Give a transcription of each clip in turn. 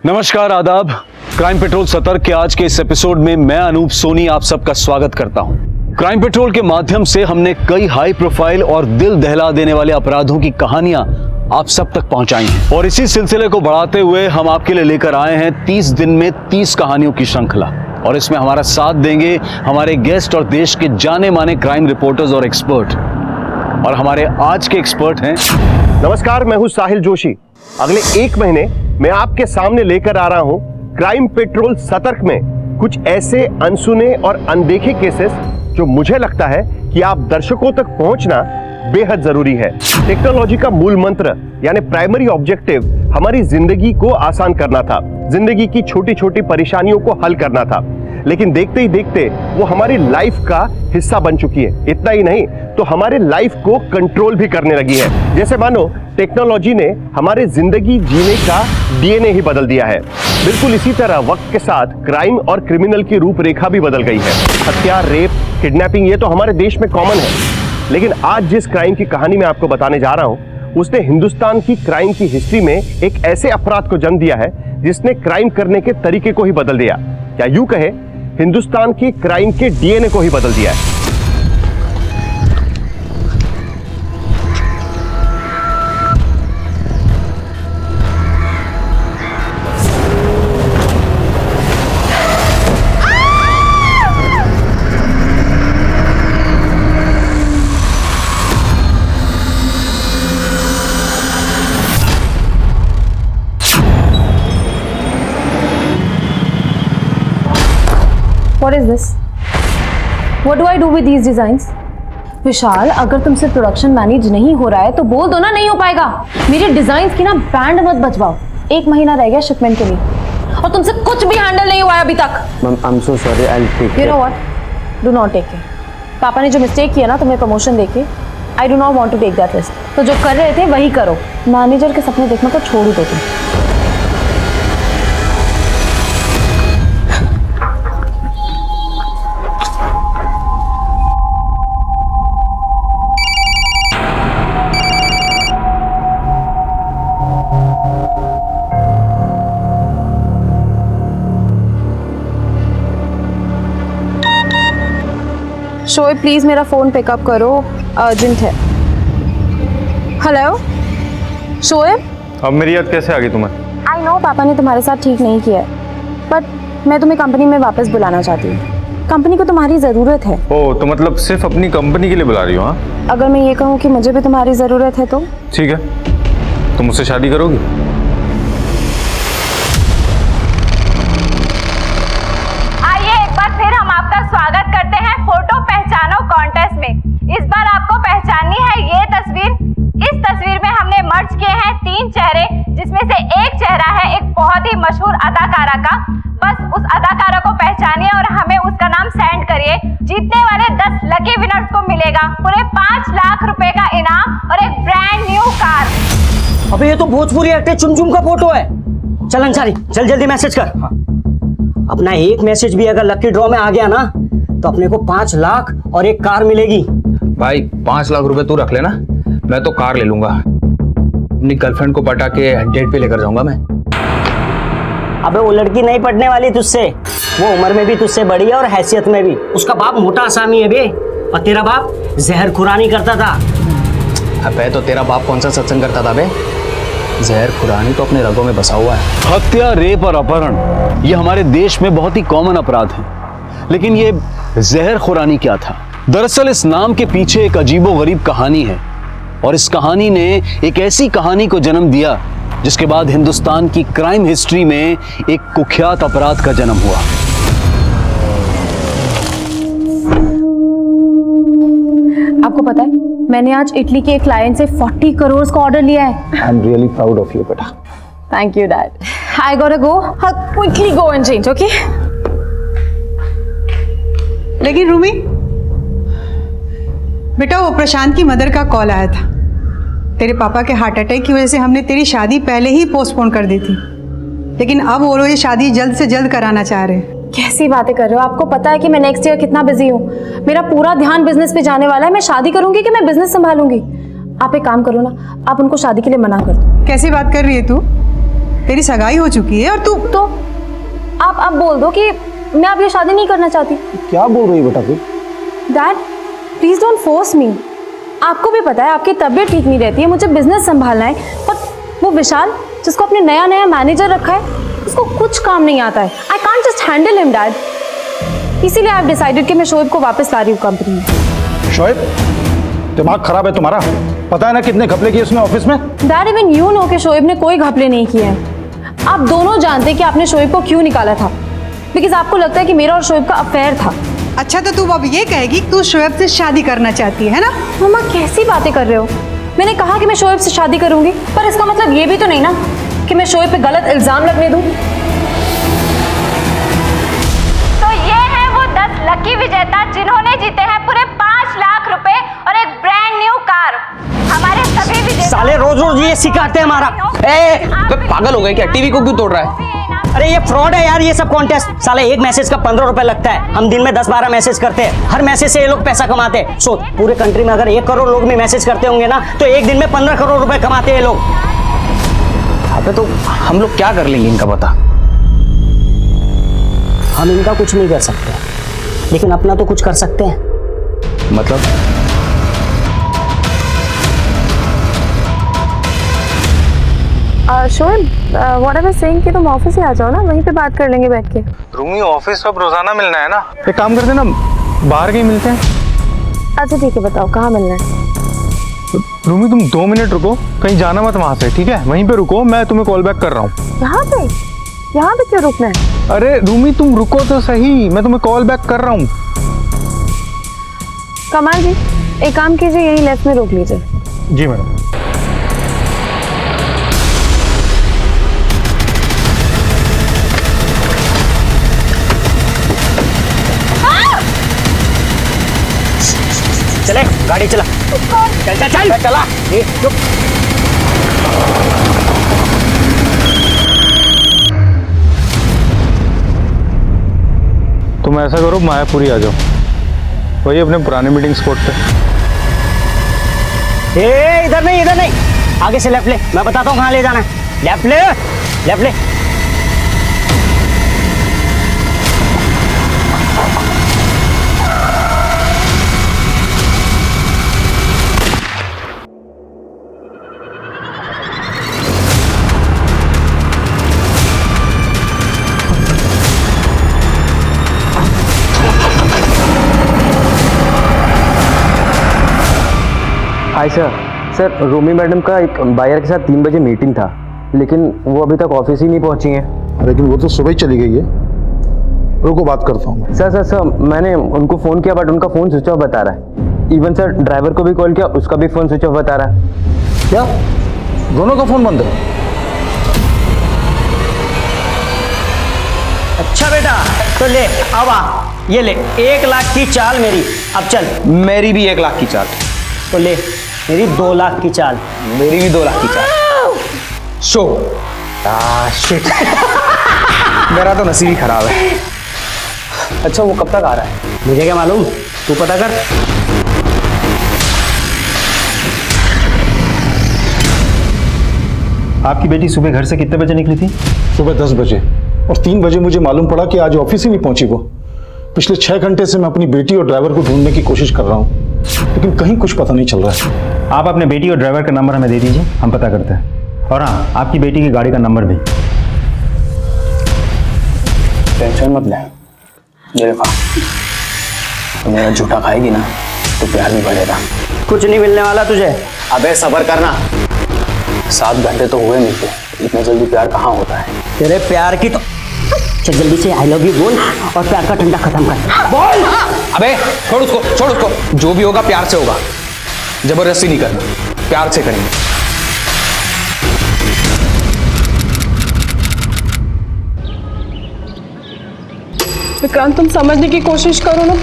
नमस्कार, आदाब। Crime petrol सतर्क के आज के इस एपिसोड में मैं अनूप सोनी आप सबका स्वागत करता हूं। क्राइम पेट्रोल के माध्यम से हमने कई हाई प्रोफाइल और दिल दहला देने वाले अपराधों की कहानियां आप सब तक पहुंचाई हैं और इसी सिलसिले को बढ़ाते हुए हम आपके लिए लेकर आए हैं 30 दिन में 30 कहानियों की श्रृंखला। और इसमें हमारा साथ देंगे हमारे गेस्ट और देश के जाने माने क्राइम रिपोर्टर्स और एक्सपर्ट। और हमारे आज के एक्सपर्ट हैं। नमस्कार, मैं हूं साहिल जोशी। अगले एक महीने मैं आपके सामने लेकर आ रहा हूं क्राइम पेट्रोल सतर्क में कुछ ऐसे अनसुने और अनदेखे केसेस जो मुझे लगता है कि आप दर्शकों तक पहुंचना बेहद जरूरी है। टेक्नोलॉजी का मूल मंत्र यानी प्राइमरी ऑब्जेक्टिव हमारी जिंदगी को आसान करना था, जिंदगी की छोटी छोटी परेशानियों को हल करना था, लेकिन देखते ही देखते वो हमारी लाइफ का हिस्सा बन चुकी है। इतना ही नहीं तो हमारे लाइफ को कंट्रोल भी करने लगी है। जैसे मानो टेक्नोलॉजी ने हमारे जिंदगी जीने का डीएनए ही बदल दिया है। बिल्कुल इसी तरह वक्त के साथ क्राइम और क्रिमिनल की रूपरेखा भी बदल गई है। हत्या, रेप, किडनैपिंग ये तो हमारे देश में कॉमन है, लेकिन आज जिस क्राइम की कहानी मैं आपको बताने जा रहा हूं उसने हिंदुस्तान की क्राइम की हिस्ट्री में एक ऐसे अपराध को जन्म दिया है जिसने क्राइम करने के तरीके को ही बदल दिया, या यूं कहे हिंदुस्तान की क्राइम के डीएनए को ही बदल दिया है। What is this? What do I do with these designs? विशाल, अगर तुमसे प्रोडक्शन मैनेज नहीं हो रहा है तो बोल दो ना, नहीं हो पाएगा। मेरे डिजाइन्स की ना बैंड मत बजवाओ। 1 महीना रह गया शिपमेंट के लिए और तुमसे कुछ भी हैंडल नहीं हुआ है अभी तक। Ma'am, I'm so sorry. I'll take care. You know what? Do not take care. पापा ने जो मिस्टेक किया ना तुम्हें प्रमोशन देके, I do not want to take that risk. तो जो कर रहे थे वही करो। मैनेजर के सपने देखना तो छोड़ ही दो तुम। शोएब, प्लीज मेरा फोन पिकअप करो, अर्जेंट है। हेलो शोएब। अब मेरी याद कैसे आ गई तुम्हें? आई नो पापा ने तुम्हारे साथ ठीक नहीं किया है, बट मैं तुम्हें कंपनी में वापस बुलाना चाहती हूँ। कंपनी को तुम्हारी ज़रूरत है। ओह, तो मतलब सिर्फ अपनी कंपनी के लिए बुला रही हो? हाँ, अगर मैं ये कहूँ कि मुझे भी तुम्हारी ज़रूरत है तो? ठीक है, तुम मुझसे शादी करोगी? आइए एक बार फिर हम आपका स्वागत करते हैं फोटो पहचानो कॉन्टेस्ट में। इस बार आपको पहचाननी है ये तस्वीर। इस तस्वीर में हमने मर्ज किए हैं 3 चेहरे, जिसमें से एक चेहरा है एक बहुत ही मशहूर अदाकारा का। बस उस अदाकारा को पहचानिए और हमें उसका नाम सेंड करिए। जीतने वाले 10 लकी विनर्स को मिलेगा पूरे 5 लाख रुपए का इनाम और एक ब्रांड न्यू कार। अबे ये तो भोजपुरी एक्टर चुमचुम का फोटो है। चल अंसारी, चल जल्दी मैसेज कर। अपना एक मैसेज भी अगर लकी ड्रॉ में आ गया ना तो अपने को 5 लाख और एक कार मिलेगी। भाई 5 लाख रुपए तू रख लेना, मैं तो कार ले लूंगा। अपनी गर्लफ्रेंड को पटा के डेट पे लेकर जाऊंगा मैं। अबे वो लड़की नहीं पटने वाली तुझसे, वो उम्र में भी तुझसे बड़ी है और हैसियत में भी। उसका बाप मोटा आसामी है बे, और तेरा बाप जहर खुरानी करता था। अबे तो तेरा बाप कौन सा सत्संग करता था बे? जहर खुरानी तो अपने रगों में बसा हुआ है। हत्या, रेप और अपहरण ये हमारे देश में बहुत ही कॉमन अपराध हैं, लेकिन ये जहर खुरानी क्या था? दरअसल इस नाम के पीछे एक अजीबोगरीब कहानी है और इस कहानी ने एक ऐसी कहानी को जन्म दिया जिसके बाद हिंदुस्तान की क्राइम हिस्ट्री में एक कुख्यात अपराध का जन्म हुआ। आपको पता है मैंने आज इटली के एक क्लाइंट से 40 करोड़ का ऑर्डर लिया है। I am really proud of you बेटा। Thank you dad. I gotta go, quickly go and change, okay? लेकिन रूमी बेटा, वो प्रशांत की मदर का कॉल आया था। तेरे पापा के हार्ट अटैक की वजह से हमने तेरी शादी पहले ही पोस्टपोन कर दी थी, लेकिन अब वो लोग ये शादी जल्द से जल्द कराना चाह रहे हैं। कैसी बातें कर रहे हो? आपको पता है कि मैं नेक्स्ट ईयर कितना बिजी हूँ। मेरा पूरा ध्यान बिजनेस पे जाने वाला है। मैं शादी करूंगी कि मैं बिजनेस संभालूंगी? आप एक काम करो ना, आप उनको शादी के लिए मना कर दो। कैसी बात कर रही है तू? तेरी सगाई हो चुकी है और तू तो आप अब बोल दो कि मैं अब ये शादी नहीं करना चाहती। क्या बोल रही है बेटा तू? Dad please don't force me. आपको भी पता है आपकी तबीयत ठीक नहीं रहती है, मुझे बिजनेस संभालना है, पर वो विशाल जिसको अपने नया मैनेजर रखा है उसको कुछ काम नहीं आता है। I can't just handle him dad. इसीलिए आई हैव डिसाइडेड कि मैं शोएब को वापस ला रही हूँ कंपनी में। शोएब, दिमाग खराब है तुम्हारा? पता है ना कितने घपले किए उसने ऑफिस में? डैड इवन यू नो कि शोएब ने कोई घपले नहीं किए हैं। आप दोनों जानते कि आपने शोएब को क्यों निकाला था, बिकॉज आपको लगता है कि मेरा और शोएब का अफेयर था। अच्छा तो तू अब ये कहेगी कि तू शोएब से शादी करना चाहती है ना? मम्मा कैसी बातें कर रहे हो? मैंने कहा कि मैं शोएब से शादी करूंगी, पर इसका मतलब ये भी तो नहीं ना कि मैं शोएब पे गलत इल्जाम लगने दूं। तो ये है वो 10 लकी विजेता जिन्होंने जीते हैं पूरे 5 लाख रुपए और एक ब्रांड न्यू कार। हमारे सभी विजेता साले रोज रोज ये सिखाते हैं हमारा। पागल हो गए क्या? टीवी को क्यों तोड़ रहा है? अरे ये फ्रॉड है यार, ये सब कॉन्टेस्ट। साले एक मैसेज का 15 रुपए लगता है, हम दिन में 10-12 मैसेज करते हैं, हर मैसेज से ये लोग पैसा कमाते हैं। सो पूरे कंट्री में अगर 1 करोड़ लोग भी मैसेज करते होंगे ना तो एक दिन में 15 करोड़ रुपए कमाते हैं लोग। अबे तो हम लोग क्या कर लेंगे इनका बता? हम इनका कुछ नहीं कर सकते, लेकिन अपना तो कुछ कर सकते हैं। मतलब Shoaib what I was saying कि तुम ऑफिस ही आ जाओ ना, वहीं पे बात कर लेंगे बैठ के। रूमी ऑफिस अब रोजाना मिलना है ना, एक काम करते ना बाहर कहीं मिलते हैं। अच्छा ठीक है, बताओ कहाँ मिलना है? रूमी तुम 2 मिनट रुको, कहीं जाना मत वहां से, ठीक है? वहीं पे रुको, मैं तुम्हें कॉल बैक कर रहा हूँ। यहाँ पे क्यों रुकना है? अरे रूमी तुम रुको तो सही, मैं तुम्हें कॉल बैक कर रहा हूँ। कमाल जी एक काम कीजिए, यही लेफ्ट में रोक लीजिए। जी मैडम। चले गाड़ी चला, चल चल चल चला। ये चुप। तुम ऐसा करो मायापुरी आ जाओ, वही अपने पुराने मीटिंग स्पॉट पे। इधर नहीं, इधर नहीं, आगे से लेफ्ट ले, मैं बताता हूँ कहाँ ले जाना है। लेफ्ट ले, लेफ्ट ले। हाय सर, रूमी मैडम का एक बायर के साथ 3 बजे मीटिंग था, लेकिन वो अभी तक ऑफिस ही नहीं पहुंची हैं। लेकिन वो तो सुबह ही चली गई है। रुको बात करता हूँ। सर मैंने उनको फ़ोन किया बट उनका फ़ोन स्विच ऑफ बता रहा है। इवन सर ड्राइवर को भी कॉल किया, उसका भी फ़ोन स्विच ऑफ बता रहा है। क्या दोनों का फ़ोन बंद है? अच्छा बेटा तो ले, अब आ, ये ले 1 लाख की चाल मेरी। अब चल। मेरी भी 1 लाख की चाल। तो ले मेरी 2 लाख की चाल। मेरी भी 2 लाख की चाल। शो शिट मेरा तो नसीब ही खराब है। अच्छा वो कब तक आ रहा है? मुझे क्या मालूम, तू पता कर। आपकी बेटी सुबह घर से कितने बजे निकली थी? सुबह 10 बजे, और 3 बजे मुझे मालूम पड़ा कि आज ऑफिस ही नहीं पहुंची वो। पिछले 6 घंटे से मैं अपनी बेटी और ड्राइवर को ढूंढने की कोशिश कर रहा हूँ, लेकिन कहीं कुछ पता नहीं चल रहा है। आप अपने बेटी और ड्राइवर का नंबर हमें दे दीजिए, हम पता करते हैं। और हाँ, आपकी बेटी की गाड़ी का नंबर भी। टेंशन मत ले, ये देखा मेरा झूठा खाएगी ना तो प्यार भी बढ़ेगा। कुछ नहीं मिलने वाला तुझे। अबे सब्र करना, 7 घंटे तो हुए मिलते, इतना जल्दी प्यार कहाँ होता है? तेरे प्यार की तो चल जल्दी से आई लव यू बोल और प्यार का ठंडा खत्म कर। बोल। अबे छोड़ उसको, जो भी होगा प्यार से होगा, जबरदस्ती नहीं करना, प्यार से करेंगे। विक्रांत तुम समझने की कोशिश करो ना,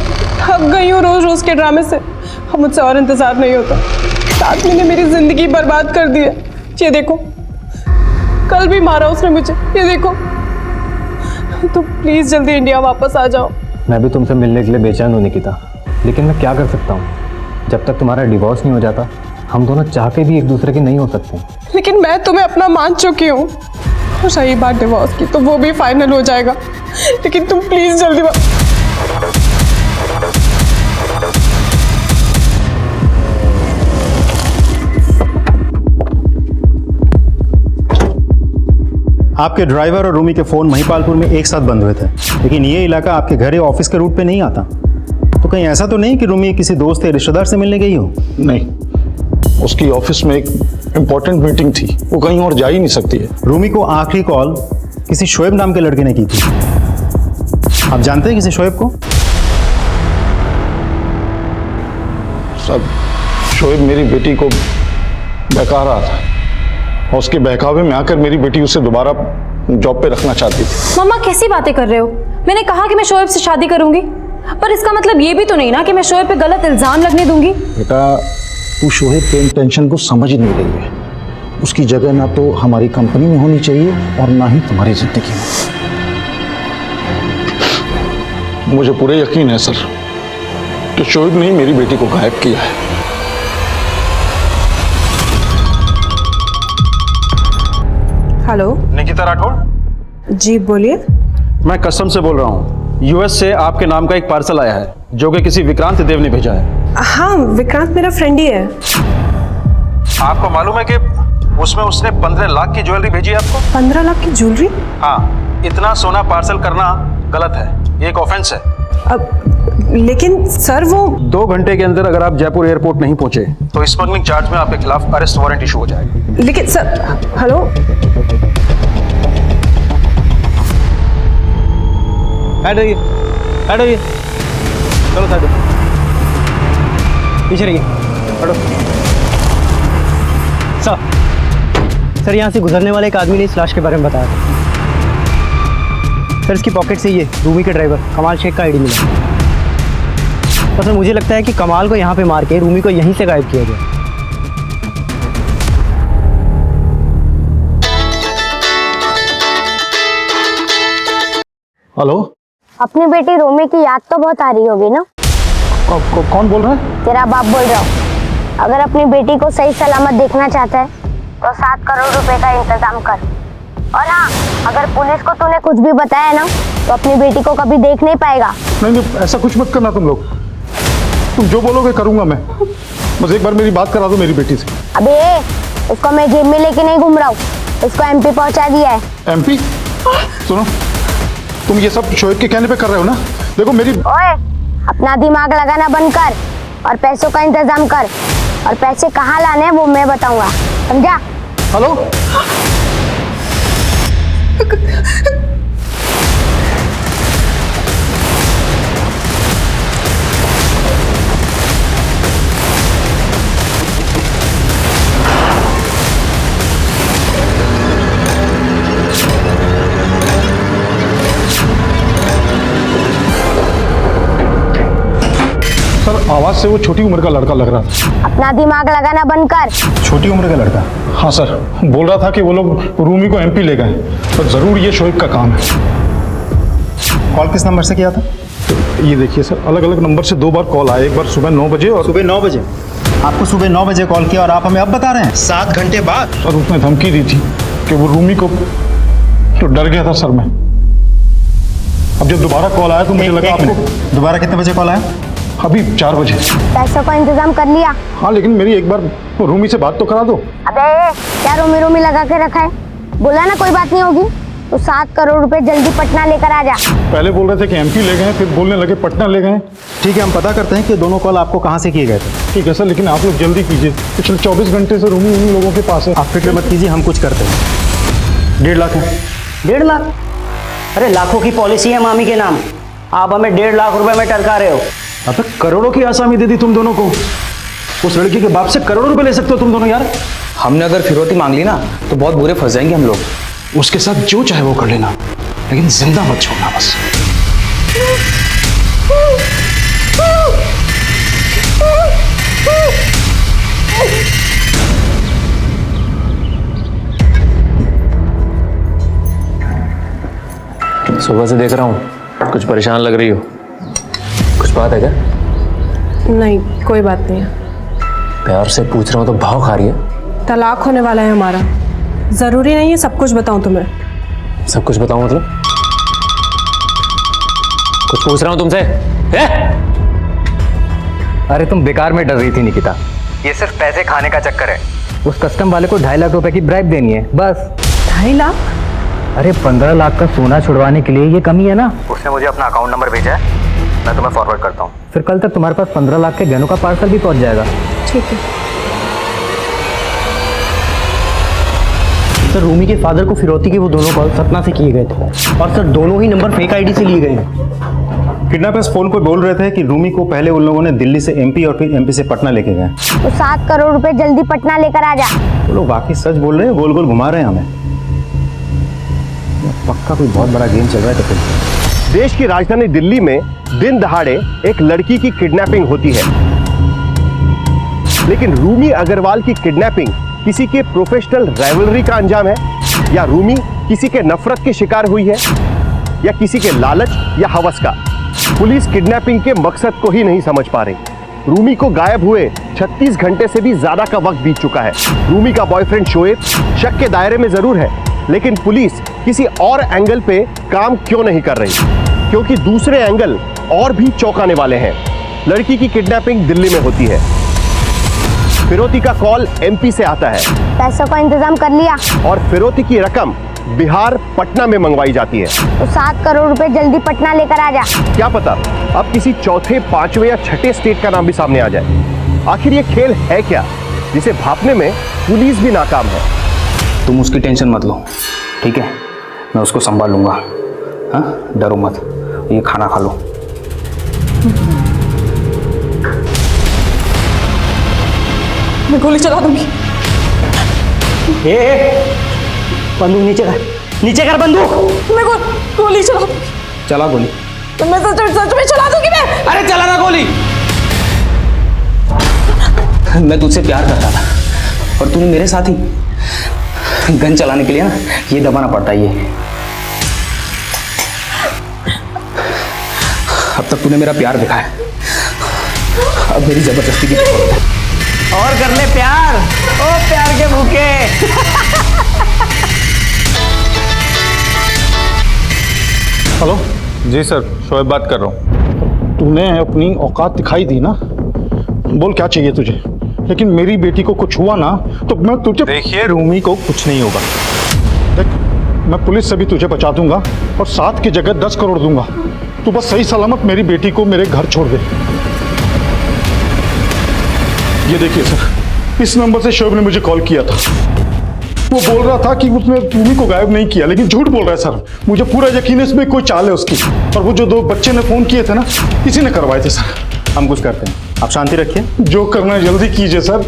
थक गई हूँ रोज रोज के ड्रामे से। अब मुझसे और इंतजार नहीं होता। 7 महीने मेरी जिंदगी बर्बाद कर दी है। ये देखो कल भी मारा उसने मुझे, ये देखो। तो प्लीज जल्दी इंडिया वापस आ जाओ। मैं भी तुमसे मिलने के लिए बेचैन हूँ निकिता, लेकिन मैं क्या कर सकता हूँ? जब तक तुम्हारा डिवोर्स नहीं हो जाता हम दोनों चाह के भी एक दूसरे के नहीं हो सकते। लेकिन मैं तुम्हें अपना मान चुकी हूँ और रही बात डिवोर्स की, तो वो भी फाइनल हो जाएगा। लेकिन तुम प्लीज जल्दी आपके ड्राइवर और रूमी के फ़ोन महिपालपुर में एक साथ बंद हुए थे, लेकिन ये इलाका आपके घर या ऑफिस के रूट पे नहीं आता। तो कहीं ऐसा तो नहीं कि रूमी किसी दोस्त या रिश्तेदार से मिलने गई हो? नहीं, उसकी ऑफिस में एक इम्पोर्टेंट मीटिंग थी, वो कहीं और जा ही नहीं सकती है। रूमी को आखिरी कॉल किसी शोएब नाम के लड़के ने की थी। आप जानते हैं किसी शोएब को? सब शोएब मेरी बेटी को बहका रहा था और उसके बहकावे में आकर मेरी बेटी उसे दोबारा जॉब पे रखना चाहती थी। मम्मा कैसी बातें कर रहे हो? मैंने कहा कि मैं शोएब से शादी करूंगी, पर इसका मतलब ये भी तो नहीं ना कि मैं शोएब पे गलत इल्जाम लगने दूंगी। बेटा, तू शोएब के इंटेंशन को समझ नहीं रही है। उसकी जगह ना तो हमारी कंपनी में होनी चाहिए और ना ही तुम्हारी जिंदगी में। मुझे पूरे यकीन है सर कि शोएब ने ही मेरी बेटी को गायब किया है। हेलो, निकिता राठौड़ जी बोलिए। मैं कस्टम से बोल रहा हूँ। यूएस से आपके नाम का एक पार्सल आया है जो कि किसी विक्रांत देव ने भेजा है। हाँ, विक्रांत मेरा फ्रेंड ही है। आपको मालूम है कि उसमें उसने 15 लाख की ज्वेलरी भेजी है आपको? 15 लाख की ज्वेलरी? हाँ, इतना सोना पार्सल करना गलत है, ये एक ऑफेंस है। लेकिन सर वो 2 घंटे के अंदर अगर आप जयपुर एयरपोर्ट नहीं पहुंचे तो स्मगलिंग चार्ज में आपके खिलाफ अरेस्ट वारंट इशू हो जाएगा। लेकिन सर, हेलो, साइड रहिए, साइड रहिए, चलो साइड, पीछे रहिए, हटो। सर यहाँ से गुजरने वाले एक आदमी ने इस लाश के बारे में बताया था। सर इसकी पॉकेट से ये रूमी के ड्राइवर कमाल शेख का आईडी मिला। तो सर मुझे लगता है कि कमाल को यहाँ पे मार के रूमी को यहीं से गायब किया गया। हेलो, अपनी बेटी रोमी की याद तो बहुत आ रही होगी ना? कौन बोल रहा है? तेरा बाप बोल रहा हूँ। अगर अपनी बेटी को सही सलामत देखना चाहता है तो 7 करोड़ रुपए का इंतजाम कर। और हाँ, अगर पुलिस को तूने कुछ भी बताया ना तो अपनी बेटी को कभी देख नहीं पाएगा। नहीं, ऐसा कुछ मत करना तुम लोग। तुम जो बोलोगे करूंगा मैं। बस एक बार मेरी बात करा दो मेरी बेटी से। अबे, उसको मैं जेब में लेके नहीं घूम रहा हूँ, उसको एमपी पहुंचा दिया है। एमपी? सुनो, तुम ये सब शोएब के कहने पे कर रहे हो ना? देखो मेरी... ओए, अपना दिमाग लगाना बंद कर और पैसों का इंतजाम कर। और पैसे कहाँ लाने हैं वो मैं बताऊंगा, समझा? हेलो, सर आवाज से वो छोटी उम्र का लड़का लग रहा था। अपना दिमाग लगाना बंद कर। छोटी उम्र का लड़का? हाँ सर, बोल रहा था कि वो लोग रूमी को एमपी ले गए, पर जरूर ये शोएब का काम है। कॉल किस नंबर से किया था? तो ये देखिए सर, अलग अलग नंबर से 2 बार कॉल आया। एक बार सुबह 9 बजे और... सुबह 9 बजे? आपको सुबह 9 बजे कॉल किया और आप हमें अब बता रहे हैं 7 घंटे बाद? सर उसने धमकी दी थी कि वो रूमी को... तो डर गया था सर मैं। अब जब दोबारा कॉल आया तो मुझे लगा आपको... दोबारा कितने बजे कॉल आया? अभी 4 बजे। पैसों का इंतजाम कर लिया? हाँ, लेकिन मेरी एक बार रूमी से बात तो करा दो। अबे, क्या रोमी लगा के रखा है? बोला ना कोई बात नहीं होगी। तो 7 करोड़ रुपए जल्दी पटना लेकर आ जा। पहले बोल रहे थे कि एमपी ले गए, फिर बोलने लगे पटना ले गए। ठीक है, हम पता करते हैं कि दोनों कॉल आपको कहाँ से किए गए थे। ठीक है सर, लेकिन आप लोग जल्दी कीजिए। पिछले 24 घंटे से रूमी उन लोगों के पास है। आप फिक्र मत कीजिए, हम कुछ करते हैं। 1.5 लाख है। 1.5 लाख? अरे लाखों की पॉलिसी है मामी के नाम, आप हमें 1.5 लाख रुपए में टरका रहे हो। अब तक करोड़ों की आसामी दे दी तुम दोनों को। उस लड़की के बाप से करोड़ों रुपए ले सकते हो तुम दोनों यार। हमने अगर फिरौती मांग ली ना तो बहुत बुरे फंस जाएंगे हम लोग। उसके साथ जो चाहे वो कर लेना, लेकिन जिंदा मत छोड़ना बस। सुबह से देख रहा हूँ कुछ परेशान लग रही हो, कुछ बात है क्या? नहीं, कोई बात नहीं है। प्यार से पूछ रहा हूँ तो भाव खा रही है। तलाक होने वाला है हमारा, जरूरी नहीं है सब कुछ बताऊं तुम्हें। सब कुछ बताऊं मतलब? कुछ पूछ रहा हूं तुमसे। अरे तुम बेकार में डर रही थी निकिता। ये सिर्फ पैसे खाने का चक्कर है। उस कस्टम वाले को 2.5 लाख रुपए की ब्राइब देनी है बस। 2.5 लाख? अरे 15 लाख का सोना छुड़वाने के लिए ये कमी है ना। उसने मुझे अपना अकाउंट नंबर भेजा है, मैं तुम्हें फॉरवर्ड करता हूँ। फिर कल तक तुम्हारे पास 15 लाख के गहनों का पार्सल भी पहुंच जाएगा। ठीक है। सर रूमी के फादर को फिरौती के वो दोनों कॉल सतना से किए गए थे और सर दोनों ही नंबर फेक आईडी से लिए गए हैं। किडनैपर्स फोन पर बोल रहे थे कि रूमी को पहले उन लोगों ने दिल्ली से एमपी और फिर एमपी से पटना लेके गए। तो 7 करोड़ रुपए जल्दी पटना लेकर आ जा। वो लोग वाकई सच बोल रहे हैं, गोल गोल घुमा रहे हैं हमें। पक्का कोई बहुत बड़ा गेम चल रहा है। तो फिर देश की राजधानी दिल्ली में दिन दहाड़े एक लड़की की किडनैपिंग होती है, लेकिन रूमी अग्रवाल की किडनैपिंग किसी के प्रोफेशनल राइवलरी का अंजाम है, या रूमी किसी के नफरत के शिकार हुई है, या किसी के लालच या हवस का। पुलिस किडनैपिंग के मकसद को ही नहीं समझ पा रही। रूमी को गायब हुए 36 घंटे से भी ज्यादा का वक्त बीत चुका है। रूमी का बॉयफ्रेंड शोएब शक के दायरे में जरूर है, लेकिन पुलिस किसी और एंगल पे काम क्यों नहीं कर रही? क्योंकि दूसरे एंगल और भी चौंकाने वाले हैं। लड़की की किडनैपिंग दिल्ली में होती है, फिरौती का कॉल एमपी से आता है, पैसों का इंतजाम कर लिया और फिरौती की रकम बिहार पटना में मंगवाई जाती है। तो 7 करोड़ रुपए जल्दी पटना लेकर आ जा। क्या पता अब किसी चौथे, पांचवें या छठे स्टेट का नाम भी सामने आ जाए। आखिर ये खेल है क्या जिसे भापने में पुलिस भी नाकाम है? तुम उसकी टेंशन मत लो, ठीक है? मैं उसको संभाल लूंगा। हाँ, डरो मत। ये खाना खा लो। मैं गोली चला दूंगी। बंदूक नीचे कर, नीचे कर बंदूक। मैं गोली चला दूंगी। चला गोली। तो मैं सच में चला दूंगी मैं। अरे चला ना गोली। मैं तुझसे प्यार करता था और तूने मेरे साथ ही गन चलाने के लिए ना ये दबाना पड़ता है। ये अब तक तूने मेरा प्यार दिखाया, अब मेरी जबरदस्ती की जरूरत है। और कर ले प्यार, ओ प्यार के भूखे। हेलो। जी सर, शोएब बात कर रहा हूँ। तूने अपनी औकात दिखाई दी ना, बोल क्या चाहिए तुझे? लेकिन मेरी बेटी को कुछ हुआ ना तो मैं तुझे। देखिए रूमी को कुछ नहीं होगा। देख, मैं पुलिस से भी तुझे बचा दूंगा और 7 की जगह 10 करोड़ दूंगा। तू बस सही सलामत मेरी बेटी को मेरे घर छोड़ दे। ये देखिए सर, इस नंबर से शोएब ने मुझे कॉल किया था। वो बोल रहा था कि उसने रूमी को गायब नहीं किया, लेकिन झूठ बोल रहा है सर। मुझे पूरा यकीन है इसमें कोई चाल है उसकी। और वो जो 2 बच्चे ने फोन किए थे ना, इसी ने करवाए थे सर। हम कुछ करते हैं, आप शांति रखिए। जो करना है जल्दी कीजिए सर।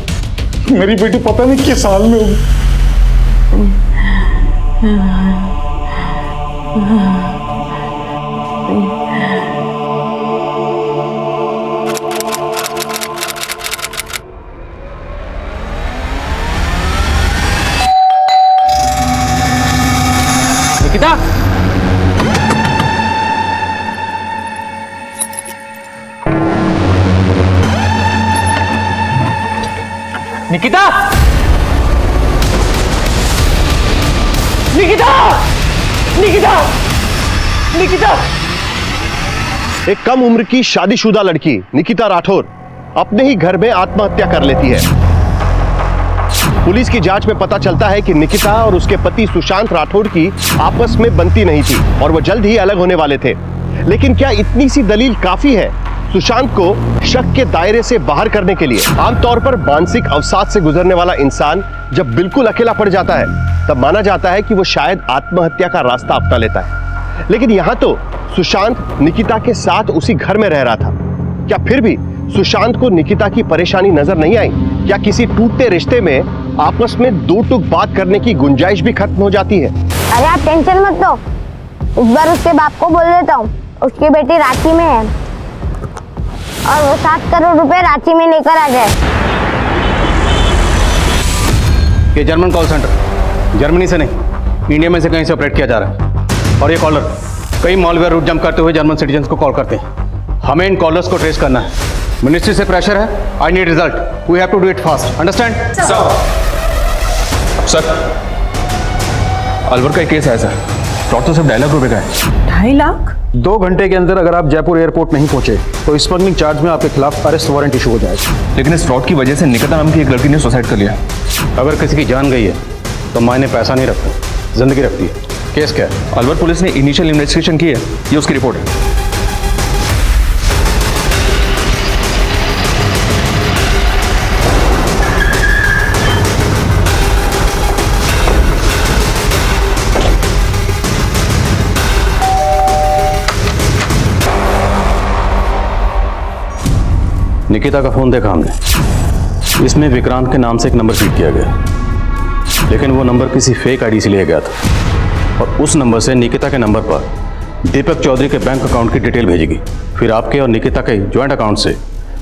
मेरी बेटी पता नहीं किस हाल में होगी। निकिता, निकिता, निकिता, निकिता, निकिता। एक कम उम्र की शादीशुदा लड़की निकिता राठौर अपने ही घर में आत्महत्या कर लेती है। पुलिस की जांच में पता चलता है कि निकिता और उसके पति सुशांत राठौर की आपस में बनती नहीं थी और वो जल्द ही अलग होने वाले थे। लेकिन क्या इतनी सी दलील काफी है सुशांत को शक के दायरे से बाहर करने के लिए? आमतौर पर मानसिक अवसाद से गुजरने वाला इंसान जब बिल्कुल अकेला पड़ जाता है तब माना जाता है कि वो शायद आत्महत्या का रास्ता अपना लेता है। लेकिन यहाँ तो सुशांत निकिता के साथ उसी घर में रह रहा था। क्या फिर भी सुशांत को निकिता की परेशानी नजर नहीं आई? क्या किसी टूटते रिश्ते में आपस में 2 टूक बात करने की गुंजाइश भी खत्म हो जाती है? अरे आप टेंशन मत लो, इस बार उसके बाप को बोल देता हूँ। उसकी बेटी रांची में है और वो 7 करोड़ रुपए रांची में लेकर आ जाए। ये जर्मन कॉल सेंटर जर्मनी से नहीं, इंडिया में से कहीं से ऑपरेट किया जा रहा है। और ये कॉलर कई मॉलवेयर रूट जंप करते हुए जर्मन सिटीजन्स को कॉल करते हैं। हमें इन कॉलर्स को ट्रेस करना है। मिनिस्ट्री से प्रेशर है। I need result. We have to do it fast. Understand? Sir, Alwar का एक केस है सर। फ्रॉड तो सिर्फ 2.5 लाख रुपए का है। 2.5 लाख? 2 घंटे के अंदर अगर आप जयपुर एयरपोर्ट नहीं पहुंचे तो स्मगलिंग चार्ज में आपके खिलाफ अरेस्ट वारंट इशू हो जाएगा। लेकिन इस फ्रॉड की वजह से निकिता नाम की एक लड़की ने सुसाइड कर लिया। अगर किसी की जान गई है तो मायने पैसा नहीं रखता, जिंदगी रखती है। केस क्या है? अलवर पुलिस ने इनिशियल इन्वेस्टिगेशन की है, ये उसकी रिपोर्ट है। निकिता का फोन देखा हमने, इसमें विक्रांत के नाम से एक नंबर फीड किया गया, लेकिन वो नंबर किसी फेक आईडी से लिया गया था और उस नंबर से निकिता के नंबर पर दीपक चौधरी के बैंक अकाउंट की डिटेल भेजी गई। फिर आपके और निकिता के ज्वाइंट अकाउंट से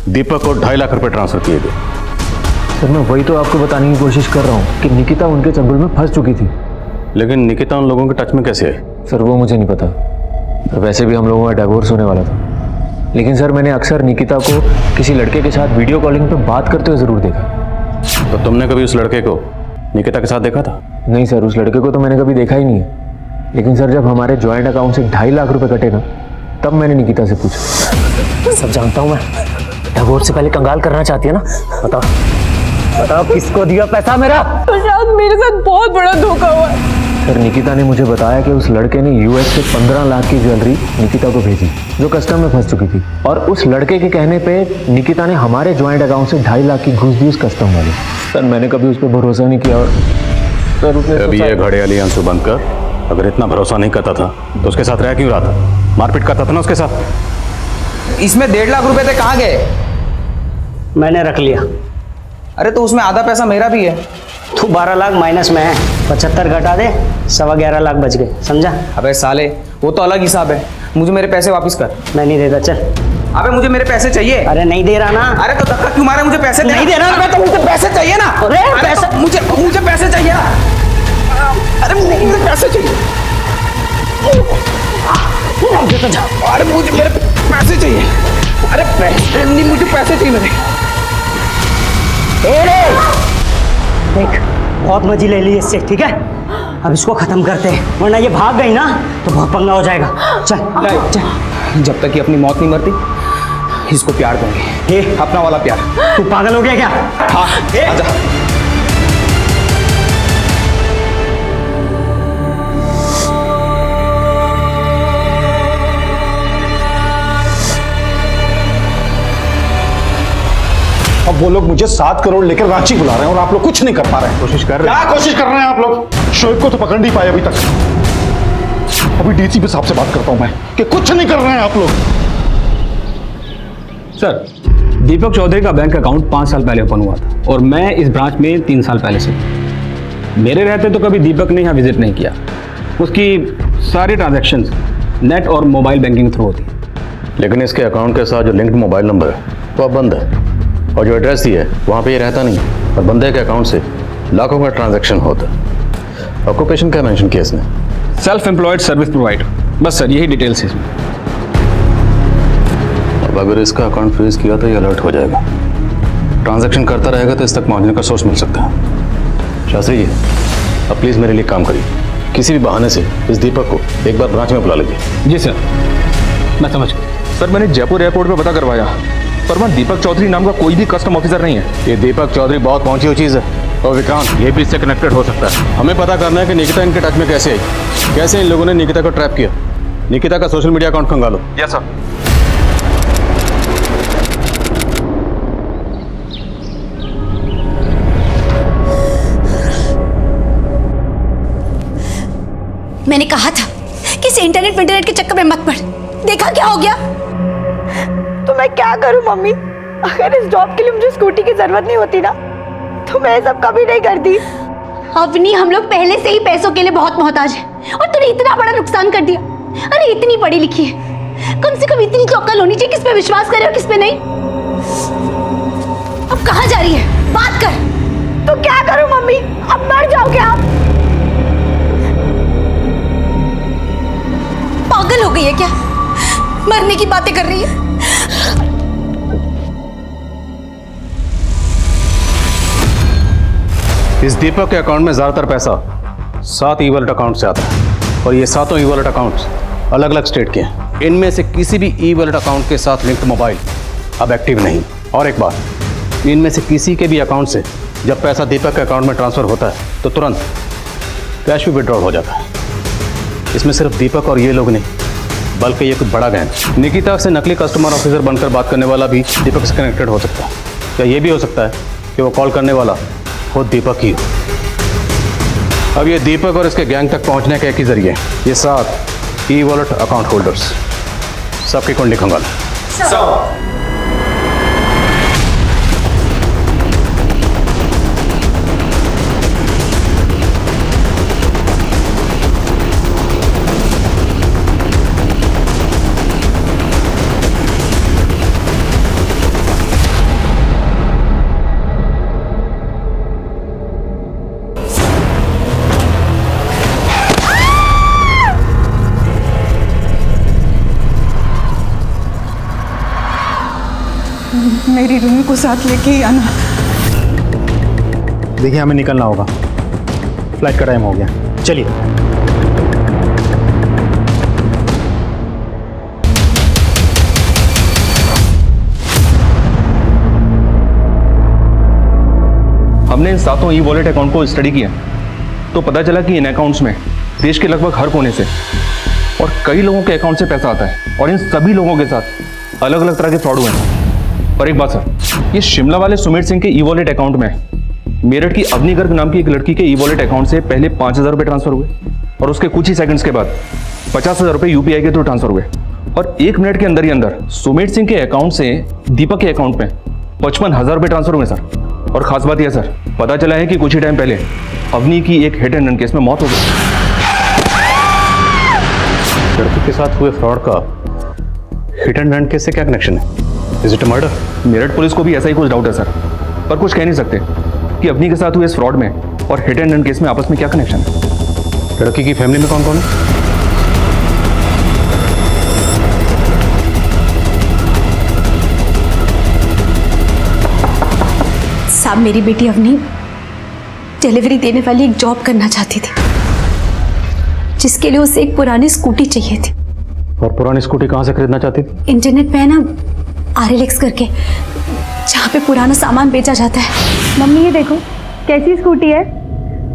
दीपक को 2.5 लाख रुपए ट्रांसफर किए गए। सर मैं वही तो आपको बताने की कोशिश कर रहा हूँ कि निकिता उनके चंगुल में फंस चुकी थी। लेकिन निकिता उन लोगों के टच में कैसे आई? सर वो मुझे नहीं पता, सर वैसे भी हम लोगों का डिवोर्स होने वाला था। लेकिन सर मैंने अक्सर निकिता को किसी लड़के के साथ वीडियो कॉलिंग पे बात करते हुए ज़रूर देखा। तो तुमने कभी उस लड़के को निकिता के साथ देखा था? नहीं सर, उस लड़के को तो मैंने कभी देखा ही नहीं है। लेकिन सर जब हमारे जॉइंट अकाउंट से 2.5 लाख रुपए कटे ना, तब मैंने निकिता से पूछा। सब जानता हूँ मैं, डिवोर्स से पहले कंगाल करना चाहती है ना? बताओ बताओ किसको दिया पैसा मेरा? प्रशांत मेरे साथ बहुत बड़ा धोखा हुआ है। सर निकिता ने मुझे बताया कि उस लड़के ने यूएस से 15 लाख की ज्वेलरी निकिता को भेजी जो कस्टम में फंस चुकी थी, और उस लड़के के कहने पे निकिता ने हमारे जॉइंट अकाउंट से 2.5 लाख की घूस दी उस कस्टम वाले। सर मैंने कभी उस पर भरोसा नहीं किया और सर उसने अभी ये घड़े वाली आंसू बंद कर। अगर इतना भरोसा नहीं करता था तो उसके साथ रह क्यों रहा था? मारपीट करता था ना उसके साथ। इसमें 1.5 लाख रुपए थे, कहाँ गए? मैंने रख लिया। अरे तो उसमें आधा पैसा मेरा भी है। तू 12 लाख माइनस में है, 75 घटा दे, 11.25 लाख बच गए, समझा? अबे साले वो तो अलग हिसाब है, मुझे मेरे पैसे वापस कर। मैं नहीं देता, चल। अबे मुझे मेरे पैसे चाहिए। अरे नहीं दे रहा ना। अरे तो धक्का क्यों मारे? मुझे पैसे नहीं दे रहा। अबे तो मुझे पैसे चाहिए ना। अरे पैसा तो मुझे पैसे चाहिए। अरे मुझे पैसे चाहिए। अरे मुझे मेरे पैसे चाहिए। अरे पैसे नहीं, मुझे पैसे चाहिए मेरे। देख बहुत मजे ले ली इससे, ठीक है? अब इसको खत्म करते हैं, वरना ये भाग गई ना तो बहुत पंगा हो जाएगा। चल चल। जब तक ये अपनी मौत नहीं मरती इसको प्यार दूंगी, अपना वाला प्यार। तू पागल हो गया क्या? हाँ आजा। अब वो लोग मुझे 7 करोड़ लेकर रांची बुला रहे हैं और आप लोग कुछ नहीं कर पा रहे हैं। कोशिश कर रहे क्या कोशिश कर रहे हैं आप लोग? शोएब को तो पकड़ नहीं पाए अभी तक। अभी डीसीपी साहब से बात करता हूं मैं कि कुछ नहीं कर रहे हैं आप लोग। सर दीपक चौधरी का बैंक अकाउंट 5 साल पहले ओपन हुआ था और मैं इस ब्रांच में 3 साल पहले से। मेरे रहते तो कभी दीपक ने यहाँ विजिट नहीं किया। उसकी सारी ट्रांजैक्शंस नेट और मोबाइल बैंकिंग थ्रू होती है। लेकिन इसके अकाउंट के साथ जो लिंक्ड मोबाइल नंबर है वो अब बंद है, और जो एड्रेस ही है वहाँ पे ये रहता नहीं, और बंदे के अकाउंट से लाखों का ट्रांजैक्शन होता है। ऑक्यूपेशन क्या मेंशन किया इसने? सेल्फ एम्प्लॉयड सर्विस प्रोवाइडर, बस सर यही डिटेल्स है इसमें। अब अगर इसका अकाउंट फ्रीज किया तो ये अलर्ट हो जाएगा। ट्रांजैक्शन करता रहेगा तो इस तक पहुँचने का सोर्स मिल सकता है। शास्त्री जी अब प्लीज़ मेरे लिए काम करिए, किसी भी बहाने से इस दीपक को एक बार ब्रांच में बुला लीजिए। जी सर, मैं समझ गया। सर मैंने जयपुर एयरपोर्ट पे पता करवाया, पर वहाँ दीपक चौधरी नाम का कोई भी कस्टम ऑफिसर नहीं है। ये दीपक चौधरी बहुत पहुंची हुई चीज़ है, और विक्रांत ये भी इससे कनेक्टेड हो सकता है। हमें पता करना है कि निकिता इनके टच में कैसे आई, कैसे इन लोगों ने निकिता को ट्रैप किया। निकिता का सोशल मीडिया अकाउंट खंगालो। Yes sir. मैंने कहा था कि इस इंटरनेट के चक्कर में मत पड़। देखा क्या हो गया? तो मैं क्या करूं मम्मी? अगर इस जॉब के लिए मुझे स्कूटी की जरूरत नहीं होती ना तो मैं सब कभी नहीं करती। अवनी हम लोग पहले से ही पैसों के लिए बहुत मोहताज हैं और तूने इतना बड़ा नुकसान कर दिया। अरे इतनी पढ़ी लिखी है, कम से कम इतनी तो अक्ल होनी चाहिए किस पे विश्वास करे और किस पे नहीं। अब कहाँ जा रही है? बात कर। तो क्या करूं मम्मी? अब मर जाओगे आप? पागल हो गई है क्या? मरने की बातें कर रही है। इस दीपक के अकाउंट में ज्यादातर पैसा 7 ई वॉलेट अकाउंट से आता है। और ये सातों ई वॉलेट अकाउंट्स अलग अलग स्टेट के हैं। इनमें से किसी भी ई वॉलेट अकाउंट के साथ लिंक्ड मोबाइल अब एक्टिव नहीं। और एक बात, इनमें से किसी के भी अकाउंट से जब पैसा दीपक के अकाउंट में ट्रांसफ़र होता है तो तुरंत कैश भी विड्रॉल हो जाता है। इसमें सिर्फ दीपक और ये लोग नहीं, बल्कि ये कुछ बड़ा गैंग निकिता से नकली कस्टमर ऑफिसर बनकर बात करने वाला भी दीपक से कनेक्टेड हो सकता है। या ये भी हो सकता है कि वो कॉल करने वाला खुद दीपक ही हो। अब ये दीपक और इसके गैंग तक पहुंचने का एक ही जरिए, ये 7 ई वॉलेट अकाउंट होल्डर्स, सबकी कुंडली खंगाल। मेरी रूमी को साथ लेके ही आना। देखिए हमें निकलना होगा, फ्लाइट का टाइम हो गया, चलिए। हमने इन 7 ई वॉलेट अकाउंट को स्टडी किया तो पता चला कि इन अकाउंट्स में देश के लगभग हर कोने से और कई लोगों के अकाउंट से पैसा आता है और इन सभी लोगों के साथ अलग अलग तरह के फ्रॉड हुए हैं। और एक बात सर, ये शिमला वाले सुमेर सिंह के ई वॉलेट अकाउंट में मेरठ की अवनी गर्ग नाम की एक लड़की के ई वॉलेट अकाउंट से पहले 5,000 रुपये ट्रांसफर हुए और उसके कुछ ही सेकंड्स के बाद 50,000 रुपये यूपीआई के थ्रू ट्रांसफर हुए और 1 मिनट के अंदर ही अंदर सुमेर सिंह के अकाउंट से दीपक के अकाउंट में 55,000 रुपये ट्रांसफर हुए सर। और खास बात यह सर, पता चला है कि कुछ ही टाइम पहले अवनी की एक हिट एंड रन केस में मौत हो गई। लड़की के साथ हुए फ्रॉड का हिट एंड रन केस से क्या कनेक्शन है? Is it murder? Meerut police को भी ऐसा ही कुछ डाउट है सर, पर कुछ कह नहीं सकते कि अवनी के साथ हुए इस फ्रॉड में और हिट एंड रन केस में आपस में क्या कनेक्शन है। लड़की की फैमिली में कौन कौन है? साहब, मेरी बेटी अवनी डिलीवरी देने वाली एक जॉब करना चाहती थी, जिसके लिए उसे एक पुरानी स्कूटी चाहिए थी। और पुरानी स्कूटी कहाँ से खरीदना चाहती थी? इंटरनेट पे है ना, RLX करके, जहाँ पे पुराना सामान बेचा जाता है। मम्मी ये देखो कैसी स्कूटी है।